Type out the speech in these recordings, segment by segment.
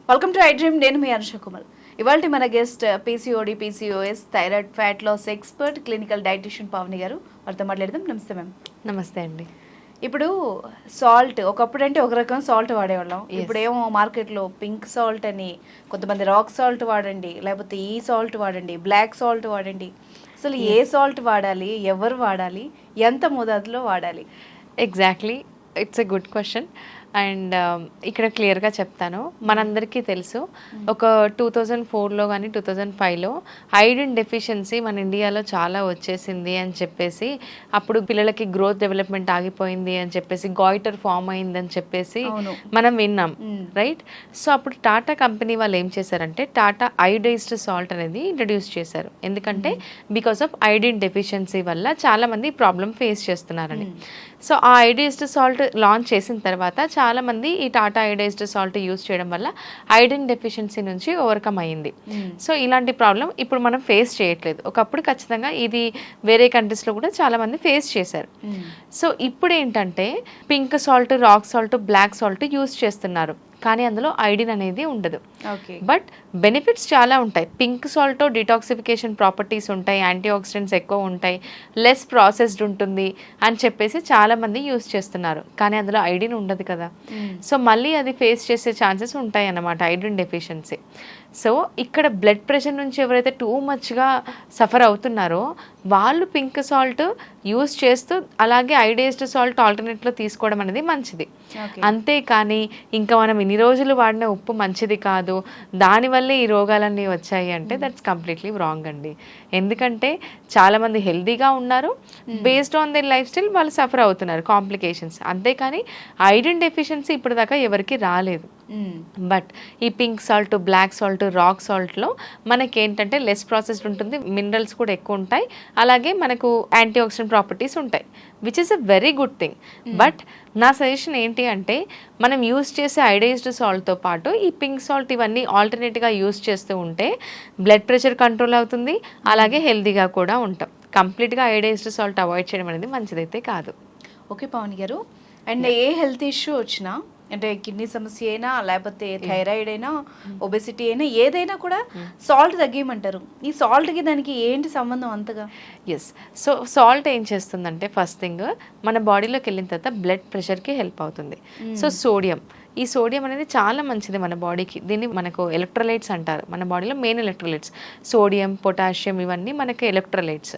Welcome to I dream. నేను మీ అనుష కుమార్. ఇవాళ మన guest PCOD PCOS thyroid fat loss expert clinical dietician Pavani garu. వారితో మాట్లాడదాం. నమస్తే మ్యామ్. నమస్తే అండి. ఇప్పుడు సాల్ట్ ఒకప్పుడు అంటే ఒక రకం సాల్ట్ వాడేవాళ్ళం. ఇప్పుడేమో మార్కెట్లో పింక్ సాల్ట్ అని, కొంతమంది రాక్ సాల్ట్ వాడండి, లేకపోతే ఈ సాల్ట్ వాడండి, బ్లాక్ సాల్ట్ వాడండి. అసలు ఏ సాల్ట్ వాడాలి, ఎవరు వాడాలి, ఎంత మోతాదులో వాడాలి? Exactly, it's a good question. And ఇక్కడ క్లియర్గా చెప్తాను. మనందరికీ తెలుసు, ఒక 2004లో కానీ 2005లో ఐరన్ డెఫిషియన్సీ మన ఇండియాలో చాలా వచ్చేసింది అని చెప్పేసి, అప్పుడు పిల్లలకి గ్రోత్ డెవలప్మెంట్ ఆగిపోయింది అని చెప్పేసి, గాయిటర్ ఫామ్ అయిందని చెప్పేసి మనం విన్నాం, రైట్? సో అప్పుడు టాటా కంపెనీ వాళ్ళు ఏం చేశారంటే టాటా అయోడైజ్డ్ సాల్ట్ అనేది ఇంట్రడ్యూస్ చేశారు. ఎందుకంటే బికాస్ ఆఫ్ ఐరన్ డెఫిషియన్సీ వల్ల చాలామంది ప్రాబ్లం ఫేస్ చేస్తున్నారని. సో ఆ అయోడైజ్డ్ సాల్ట్ లాంచ్ చేసిన తర్వాత చాలామంది ఈ టాటా అయోడైజ్డ్ సాల్ట్ యూస్ చేయడం వల్ల ఐరన్ డెఫిషియన్సీ నుంచి ఓవర్కమ్ అయ్యింది. సో ఇలాంటి ప్రాబ్లం ఇప్పుడు మనం ఫేస్ చేయట్లేదు. ఒకప్పుడు ఖచ్చితంగా ఇది వేరే కంట్రీస్లో కూడా చాలామంది ఫేస్ చేశారు. సో ఇప్పుడు ఏంటంటే pink salt, rock salt, black salt use చేస్తున్నారు, కానీ అందులో ఐడిన్ అనేది ఉండదు. బట్ బెనిఫిట్స్ చాలా ఉంటాయి. పింక్ సాల్ట్ డిటాక్సిఫికేషన్ ప్రాపర్టీస్ ఉంటాయి, యాంటీ ఆక్సిడెంట్స్ ఎక్కువ ఉంటాయి, లెస్ ప్రాసెస్డ్ ఉంటుంది అని చెప్పేసి చాలామంది యూస్ చేస్తున్నారు, కానీ అందులో ఐడిన్ ఉండదు కదా. సో మళ్ళీ అది ఫేస్ చేసే ఛాన్సెస్ ఉంటాయి అన్నమాట, ఐడిన్ డెఫిషియన్సీ. సో ఇక్కడ బ్లడ్ ప్రెషర్ నుంచి ఎవరైతే టూ మచ్గా సఫర్ అవుతున్నారో వాళ్ళు పింక్ సాల్ట్ యూస్ చేస్తూ అలాగే అయోడైజ్డ్ సాల్ట్ ఆల్టర్నేట్లో తీసుకోవడం అనేది మంచిది. అంతేకాని ఇంకా మనం ఇన్ని రోజులు వాడిన ఉప్పు మంచిది కాదు, దానివల్లే ఈ రోగాలన్నీ వచ్చాయి అంటే దట్స్ కంప్లీట్లీ రాంగ్ అండి. ఎందుకంటే చాలామంది హెల్తీగా ఉన్నారు, based on their lifestyle వాళ్ళు సఫర్ అవుతున్నారు కాంప్లికేషన్స్. అంతేకాని ఐరన్ డెఫిషియన్సీ ఇప్పటిదాకా ఎవరికి రాలేదు. బట్ ఈ pink salt, black salt, rock సాల్ట్లో మనకి ఏంటంటే లెస్ ప్రాసెస్డ్ ఉంటుంది, మినరల్స్ కూడా ఎక్కువ ఉంటాయి, అలాగే మనకు యాంటీ ఆక్సిడెంట్ ప్రాపర్టీస్ ఉంటాయి, which is a very good thing. But నా సజెషన్ ఏంటి అంటే మనం యూస్ చేసే అయోడైజ్డ్ సాల్ట్తో పాటు ఈ పింక్ సాల్ట్ ఇవన్నీ ఆల్టర్నేట్గా యూస్ చేస్తూ ఉంటే బ్లడ్ ప్రెషర్ కంట్రోల్ అవుతుంది, అలాగే హెల్తీగా కూడా ఉంటాం. కంప్లీట్గా అయోడైజ్డ్ సాల్ట్ అవాయిడ్ చేయడం అనేది మంచిదైతే కాదు. ఓకే పావని గారు, అండ్ ఏ హెల్త్ ఇష్యూ వచ్చినా, అంటే కిడ్నీ సమస్య అయినా, లేకపోతే థైరాయిడ్ అయినా, ఒబెసిటీ అయినా, ఏదైనా కూడా సాల్ట్ తగ్గేయమంటారు. ఈ సాల్ట్కి దానికి ఏంటి సంబంధం అంతగా? ఎస్, సో సాల్ట్ ఏం చేస్తుందంటే ఫస్ట్ థింగ్ మన బాడీలోకి వెళ్ళిన తర్వాత బ్లడ్ ప్రెషర్కి హెల్ప్ అవుతుంది. సో ఈ సోడియం అనేది చాలా మంచిది మన బాడీకి. దీన్ని మనకు ఎలక్ట్రోలైట్స్ అంటారు. మన బాడీలో మెయిన్ ఎలక్ట్రోలైట్స్ సోడియం, పొటాషియం, ఇవన్నీ మనకి ఎలక్ట్రోలైట్స్.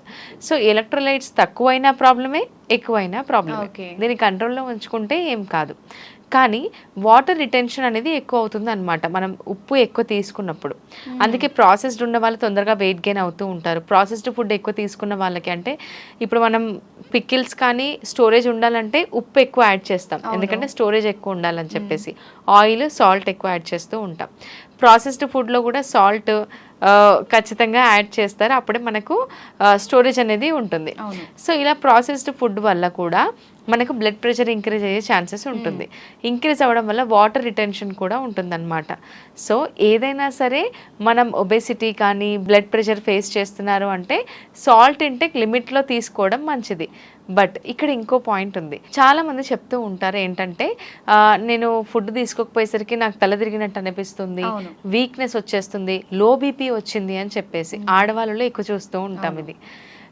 సో ఎలక్ట్రోలైట్స్ తక్కువైనా ప్రాబ్లమే, ఎక్కువైనా ప్రాబ్లమే. దీన్ని కంట్రోల్లో ఉంచుకుంటే ఏం కాదు. కానీ వాటర్ రిటెన్షన్ అనేది ఎక్కువ అవుతుంది అనమాట మనం ఉప్పు ఎక్కువ తీసుకున్నప్పుడు. అందుకే ప్రాసెస్డ్ ఉన్న వాళ్ళు తొందరగా వెయిట్ గెయిన్ అవుతూ ఉంటారు. ప్రాసెస్డ్ ఫుడ్ ఎక్కువ తీసుకున్న వాళ్ళకి, అంటే ఇప్పుడు మనం పికిల్స్ కానీ స్టోరేజ్ ఉండాలంటే ఉప్పు ఎక్కువ యాడ్ చేస్తాం, ఎందుకంటే స్టోరేజ్ ఎక్కువ ఉండాలని చెప్పేసి. ఆయిల్, సాల్ట్ ఎక్కువ యాడ్ చేస్తూ ఉంటాం. ప్రాసెస్డ్ ఫుడ్లో కూడా సాల్ట్ ఖచ్చితంగా యాడ్ చేస్తారు, అప్పుడే మనకు స్టోరేజ్ అనేది ఉంటుంది. సో ఇలా ప్రాసెస్డ్ ఫుడ్ వల్ల కూడా మనకు బ్లడ్ ప్రెషర్ ఇంక్రీజ్ అయ్యే ఛాన్సెస్ ఉంటుంది. ఇంక్రీజ్ అవ్వడం వల్ల వాటర్ రిటెన్షన్ కూడా ఉంటుందన్నమాట. సో ఏదైనా సరే మనం ఒబెసిటీ కానీ బ్లడ్ ప్రెషర్ ఫేస్ చేస్తున్నారు అంటే సాల్ట్ ఇంటేక్ లిమిట్లో తీసుకోవడం మంచిది. బట్ ఇక్కడ ఇంకో పాయింట్ ఉంది. చాలామంది చెప్తూ ఉంటారు ఏంటంటే నేను ఫుడ్ తీసుకోకపోయేసరికి నాకు తల తిరిగినట్టు అనిపిస్తుంది, వీక్నెస్ వచ్చేస్తుంది, లో బీపీ వచ్చింది అని చెప్పేసి ఆడవాళ్ళలో ఎక్కువ చూస్తూ ఉంటాం ఇది.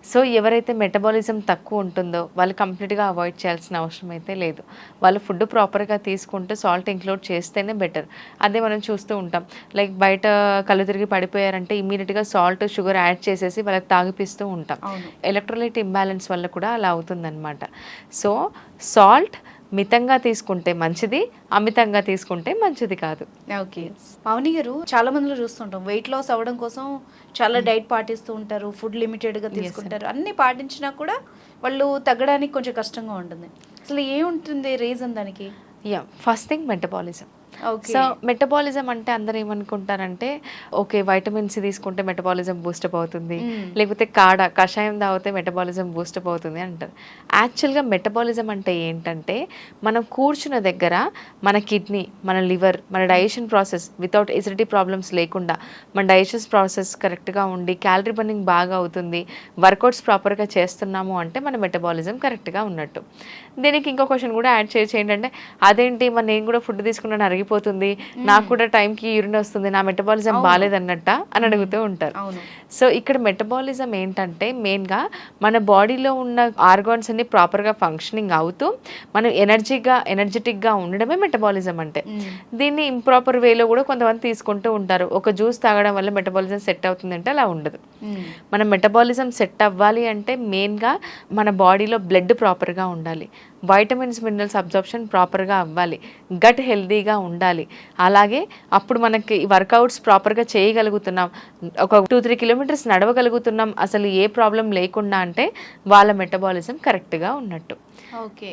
సో ఎవరైతే మెటబాలిజం తక్కువ ఉంటుందో వాళ్ళు కంప్లీట్గా అవాయిడ్ చేయాల్సిన అవసరం అయితే లేదు. వాళ్ళు ఫుడ్ ప్రాపర్గా తీసుకుంటూ సాల్ట్ ఇంక్లూడ్ చేస్తేనే బెటర్. అదే మనం చూస్తూ ఉంటాం, లైక్ బయట కళ్ళు తిరిగి పడిపోయారంటే ఇమ్మీడియట్గా సాల్ట్, షుగర్ యాడ్ చేసేసి వాళ్ళకి తాగిపిస్తూ ఉంటాం. ఎలక్ట్రోలైట్ ఇంబ్యాలెన్స్ వల్ల కూడా అలా అవుతుందన్నమాట. సో సాల్ట్ మితంగా తీసుకుంటే మంచిది, అమితంగా తీసుకుంటే మంచిది కాదు. ఓకే పావని గారు, చాలా మందిలో చూస్తుంటాం వెయిట్ లాస్ అవ్వడం కోసం చాలా డైట్ పాటిస్తూ ఉంటారు, ఫుడ్ లిమిటెడ్గా తీసుకుంటారు. అన్ని పాటించినా కూడా వాళ్ళు తగ్గడానికి కొంచెం కష్టంగా ఉంటుంది. అసలు ఏముంటుంది రీజన్ దానికి? First thing metabolism. Okay. So metabolism అంటే అందరూ ఏమనుకుంటారంటే ఓకే వైటమిన్ సి తీసుకుంటే మెటబాలిజం బూస్టప్ అవుతుంది, లేకపోతే కషాయం తాగితే మెటబాలిజం బూస్టప్ అవుతుంది అంటారు. యాక్చువల్గా మెటబాలిజం అంటే ఏంటంటే మనం కూర్చున్న దగ్గర మన కిడ్నీ, మన లివర్, మన digestion process without acidity problems లేకుండా మన డైజెషన్ ప్రాసెస్ కరెక్ట్గా ఉండి క్యాలరీ బర్నింగ్ బాగా అవుతుంది, వర్కౌట్స్ ప్రాపర్గా చేస్తున్నాము అంటే మన మెటబాలిజం కరెక్ట్గా ఉన్నట్టు. దీనికి ఇంకో క్వశ్చన్ కూడా యాడ్ చేయొచ్చు ఏంటంటే అదేంటి మరి నేను కూడా ఫుడ్ తీసుకున్నాను అరిగిపోతుంది, నాకు కూడా టైంకి యూరిన్ వస్తుంది, నా మెటబాలిజం బాగాలేదన్నట్ట అని అడుగుతూ ఉంటారు. సో ఇక్కడ మెటబాలిజం ఏంటంటే మెయిన్గా మన బాడీలో ఉన్న ఆర్గాన్స్ అన్ని ప్రాపర్గా ఫంక్షనింగ్ అవుతూ మనం ఎనర్జెటిక్గా ఉండడమే మెటబాలిజం అంటే. దీన్ని ఇంప్రాపర్ వేలో కూడా కొంతమంది తీసుకుంటూ ఉంటారు. ఒక జ్యూస్ తాగడం వల్ల మెటబాలిజం సెట్ అవుతుంది అంటే అలా ఉండదు. మన మెటబాలిజం సెట్ అవ్వాలి అంటే మెయిన్గా మన బాడీలో బ్లడ్ ప్రాపర్గా ఉండాలి, వైటమిన్స్ మినరల్స్ అబ్జార్ప్షన్ ప్రాపర్గా అవ్వాలి, గట్ హెల్దీగా ఉండాలి. అలాగే అప్పుడు మనకి వర్కౌట్స్ ప్రాపర్గా చేయగలుగుతున్నాం, ఒక 2-3 కిలోమీటర్స్ నడవగలుగుతున్నాం అసలు ఏ ప్రాబ్లం లేకుండా అంటే వాళ్ళ మెటబాలిజం కరెక్ట్గా ఉన్నట్టు.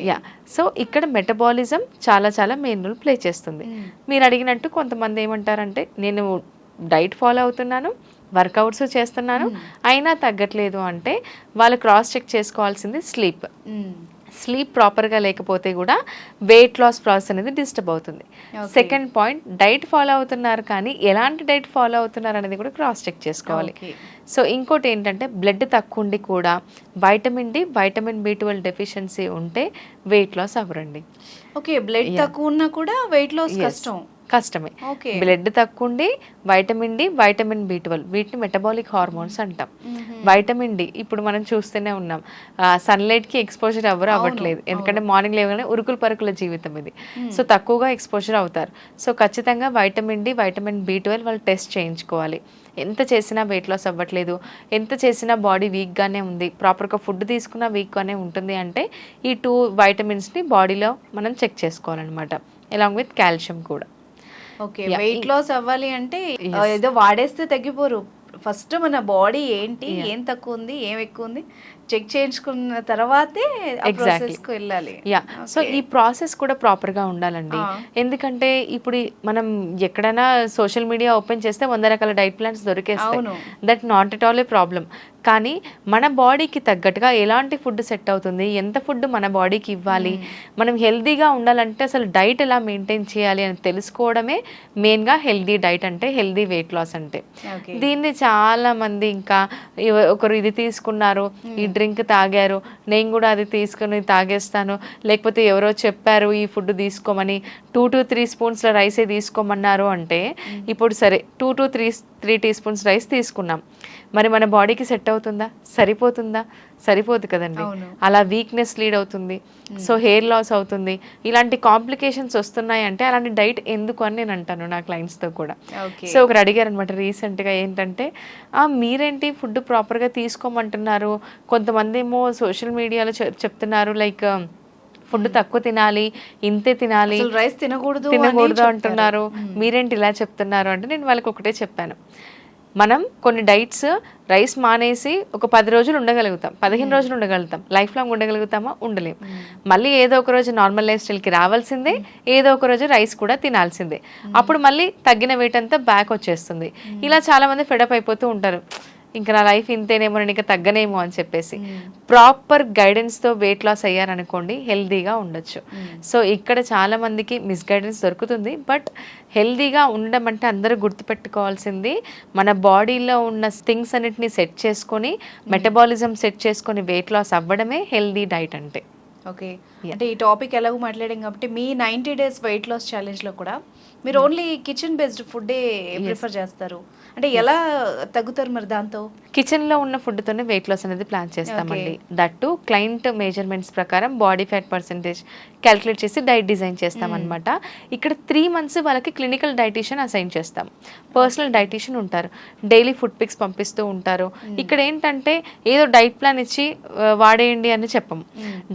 యా, సో ఇక్కడ మెటబాలిజం చాలా చాలా మెయిన్ రోల్ ప్లే చేస్తుంది. మీరు అడిగినట్టు కొంతమంది ఏమంటారంటే నేను డైట్ ఫాలో అవుతున్నాను, వర్కౌట్స్ చేస్తున్నాను, అయినా తగ్గట్లేదు అంటే వాళ్ళు క్రాస్ చెక్ చేసుకోవాల్సింది స్లీప్ ప్రాపర్గా లేకపోతే కూడా వెయిట్ లాస్ ప్రాసెస్ అనేది డిస్టర్బ్ అవుతుంది. సెకండ్ పాయింట్, డైట్ ఫాలో అవుతున్నారు కానీ ఎలాంటి డైట్ ఫాలో అవుతున్నారు అనేది కూడా క్రాస్ చెక్ చేసుకోవాలి. సో ఇంకోటి ఏంటంటే బ్లడ్ తక్కువ ఉండి కూడా vitamin D, vitamin B12 deficiency ఉంటే వెయిట్ లాస్ అవ్వరండి. ఓకే, బ్లడ్ తక్కువ ఉన్నా కూడా వెయిట్ లాస్ కష్టమే. బ్లడ్ తక్కువ ఉండి వైటమిన్ డి, వైటమిన్ B12 వీటిని మెటబాలిక్ హార్మోన్స్ అంటాం. వైటమిన్ డి ఇప్పుడు మనం చూస్తూనే ఉన్నాం, సన్లైట్ కి ఎక్స్పోజర్ అవ్వట్లేదు, ఎందుకంటే మార్నింగ్ లేవగానే ఉరుకుల పరుకుల జీవితం ఇది. సో తక్కువగా ఎక్స్పోజర్ అవుతారు. సో ఖచ్చితంగా వైటమిన్ డి, వైటమిన్ B12 వాళ్ళు టెస్ట్ చేయించుకోవాలి. ఎంత చేసినా వెయిట్ లాస్ అవ్వట్లేదు, ఎంత చేసినా బాడీ వీక్గానే ఉంది, ప్రాపర్గా ఫుడ్ తీసుకున్నా వీక్గానే ఉంటుంది అంటే ఈ 2 వైటమిన్స్ని బాడీలో మనం చెక్ చేసుకోవాలన్నమాట, అలాంగ్ విత్ కాల్షియం కూడా. ఓకే, వెయిట్ లాస్ అవ్వాలి అంటే ఏదో వాడేస్తే తగ్గిపోరు. ఫస్ట్ మన బాడీ ఏంటి, ఏం తక్కువ ఉంది, ఏం ఎక్కువ ఉంది చెక్ చేయించుకున్న తర్వాతే ప్రాసెస్కి వెళ్ళాలి. యా, సో ఈ ప్రాసెస్ కూడా ప్రాపర్గా ఉండాలండి. ఎందుకంటే ఇప్పుడు మనం ఎక్కడైనా సోషల్ మీడియా ఓపెన్ చేస్తే 100 రకాల డైట్ ప్లాన్స్ దొరికేస్తాయి, that not at all a problem. కానీ మన బాడీకి తగ్గట్టుగా ఎలాంటి ఫుడ్ సెట్ అవుతుంది, ఎంత ఫుడ్ మన బాడీకి ఇవ్వాలి, మనం హెల్దీగా ఉండాలంటే అసలు డైట్ ఎలా మెయింటైన్ చేయాలి అని తెలుసుకోవడమే మెయిన్గా హెల్దీ డైట్ అంటే, హెల్దీ వెయిట్ లాస్ అంటే. దీన్ని చాలా మంది ఇంకా ఒకరు ఇది తీసుకున్నారు, ఈ డ్రింక్ తాగారు, నేను కూడా అది తీసుకుని తాగేస్తాను, లేకపోతే ఎవరో చెప్పారు ఈ ఫుడ్ తీసుకోమని 2 to 3 స్పూన్స్ల రైసే తీసుకోమన్నారు అంటే ఇప్పుడు సరే 2 to 3 టీ స్పూన్స్ రైస్ తీసుకున్నాం, మరి మన బాడీకి సెట్ అవుతుందా, సరిపోదు కదండి. అలా వీక్నెస్ లీడ్ అవుతుంది, సో హెయిర్ లాస్ అవుతుంది, ఇలాంటి కాంప్లికేషన్స్ వస్తున్నాయి అంటే అలాంటి డైట్ ఎందుకు అని నేను అంటాను నా క్లయింట్స్తో కూడా. సో ఒకరు అడిగారు అనమాట రీసెంట్గా ఏంటంటే మీరేంటి ఫుడ్ ప్రాపర్గా తీసుకోమంటున్నారు, కొంతమంది ఏమో సోషల్ మీడియాలో చెప్తున్నారు లైక్ ఫుడ్ తక్కువ తినాలి, ఇంతే తినాలి, రైస్ తినకూడదు అంటున్నారు, మీరేంటి ఇలా చెప్తున్నారు అంటే నేను వాళ్ళకి ఒకటే చెప్పాను, మనం కొన్ని డైట్స్ రైస్ మానేసి ఒక 10 రోజులు ఉండగలుగుతాం, 15 రోజులు ఉండగలుగుతాం, లైఫ్ లాంగ్ ఉండగలుగుతామా, ఉండలేం. మళ్ళీ ఏదో ఒక రోజు నార్మల్ లైఫ్ స్టైల్కి రావాల్సిందే, ఏదో ఒక రోజు రైస్ కూడా తినాల్సిందే, అప్పుడు మళ్ళీ తగ్గిన వెయిట్ అంతా బ్యాక్ వచ్చేస్తుంది. ఇలా చాలా మంది ఫెడప్ అయిపోతూ ఉంటారు, ఇంకా నా లైఫ్ ఇంతేనేమో, నేను ఇంకా తగ్గనేమో అని చెప్పేసి. ప్రాపర్ గైడెన్స్తో వెయిట్ లాస్ అయ్యారనుకోండి హెల్దీగా ఉండొచ్చు. సో ఇక్కడ చాలా మందికి మిస్గైడెన్స్ దొరుకుతుంది, బట్ హెల్దీగా ఉండడం అంటే అందరూ గుర్తుపెట్టుకోవాల్సింది మన బాడీలో ఉన్న థింగ్స్ అన్నిటిని సెట్ చేసుకొని మెటబాలిజం సెట్ చేసుకొని వెయిట్ లాస్ అవ్వడమే హెల్దీ డైట్ అంటే. ఓకే, అంటే ఈ టాపిక్ ఎలాగో మాట్లాడాం కాబట్టి మీ 90 days వెయిట్ లాస్ ఛాలెంజ్లో కూడా మీరు ఓన్లీ కిచెన్ బేస్డ్ ఫుడ్డే ప్రిఫర్ చేస్తారు అంటే ఎలా తగ్గుతారు మరి దాంతో? కిచెన్లో ఉన్న ఫుడ్తోనే వెయిట్ లాస్ అనేది ప్లాన్ చేస్తామండి. దట్టు క్లయింట్ మెజర్మెంట్స్ ప్రకారం బాడీ ఫ్యాట్ పర్సెంటేజ్ క్యాలిక్యులేట్ చేసి డైట్ డిజైన్ చేస్తామన్నమాట. ఇక్కడ 3 months వాళ్ళకి క్లినికల్ డైటీషియన్ అసైన్ చేస్తాం, పర్సనల్ డైటీషియన్ ఉంటారు, డైలీ ఫుడ్ పిక్స్ పంపిస్తూ ఉంటారు. ఇక్కడ ఏంటంటే ఏదో డైట్ ప్లాన్ ఇచ్చి వాడేయండి అని చెప్పము.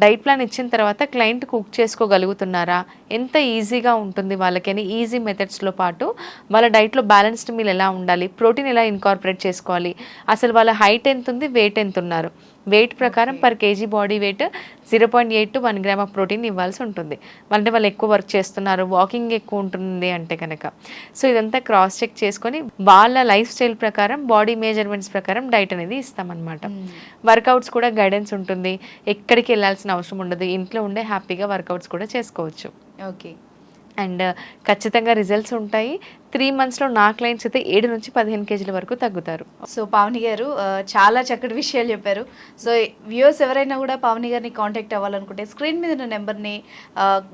డైట్ ప్లాన్ ఇచ్చిన తర్వాత క్లయింట్ కుక్ చేసుకోగలుగుతున్నారా, ఎంత ఈజీగా ఉంటుంది వాళ్ళకి అని ఈజీ మెథడ్స్లో పాటు వాళ్ళ డైట్లో బ్యాలెన్స్డ్ మీల్ ఎలా ఉండాలి, ప్రోటీన్ ఎలా ఇన్కార్పొరేట్ చేసుకోవాలి, అసలు వాళ్ళ హైట్ ఎంత ఉంది, వెయిట్ ఎంత ఉన్నారు, వెయిట్ ప్రకారం per KG body weight 0.8 to 1 gram of protein ఇవ్వాల్సి ఉంటుంది. అంటే వాళ్ళు ఎక్కువ వర్క్ చేస్తున్నారు, వాకింగ్ ఎక్కువ ఉంటుంది అంటే కనుక. సో ఇదంతా క్రాస్ చెక్ చేసుకొని వాళ్ళ లైఫ్ స్టైల్ ప్రకారం బాడీ మెజర్మెంట్స్ ప్రకారం డైట్ అనేది ఇస్తామన్నమాట. వర్కౌట్స్ కూడా గైడెన్స్ ఉంటుంది, ఎక్కడికి వెళ్ళాల్సిన అవసరం ఉండదు, ఇంట్లో ఉండే హ్యాపీగా వర్కౌట్స్ కూడా చేసుకోవచ్చు. ఓకే. అండ్ ఖచ్చితంగా రిజల్ట్స్ ఉంటాయి. 3 monthsలో నా క్లయింట్స్ అయితే 7 నుంచి 15 కేజీల వరకు తగ్గుతారు. సో పావని గారు చాలా చక్కటి విషయాలు చెప్పారు. సో వ్యూవర్స్ ఎవరైనా కూడా పావని గారిని కాంటాక్ట్ అవ్వాలనుకుంటే స్క్రీన్ మీద ఉన్న నెంబర్ని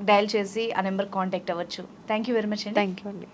డయల్ చేసి ఆ నెంబర్ కాంటాక్ట్ అవ్వచ్చు. థ్యాంక్ యూ వెరీ మచ్ అండి. థ్యాంక్ యూ అండి.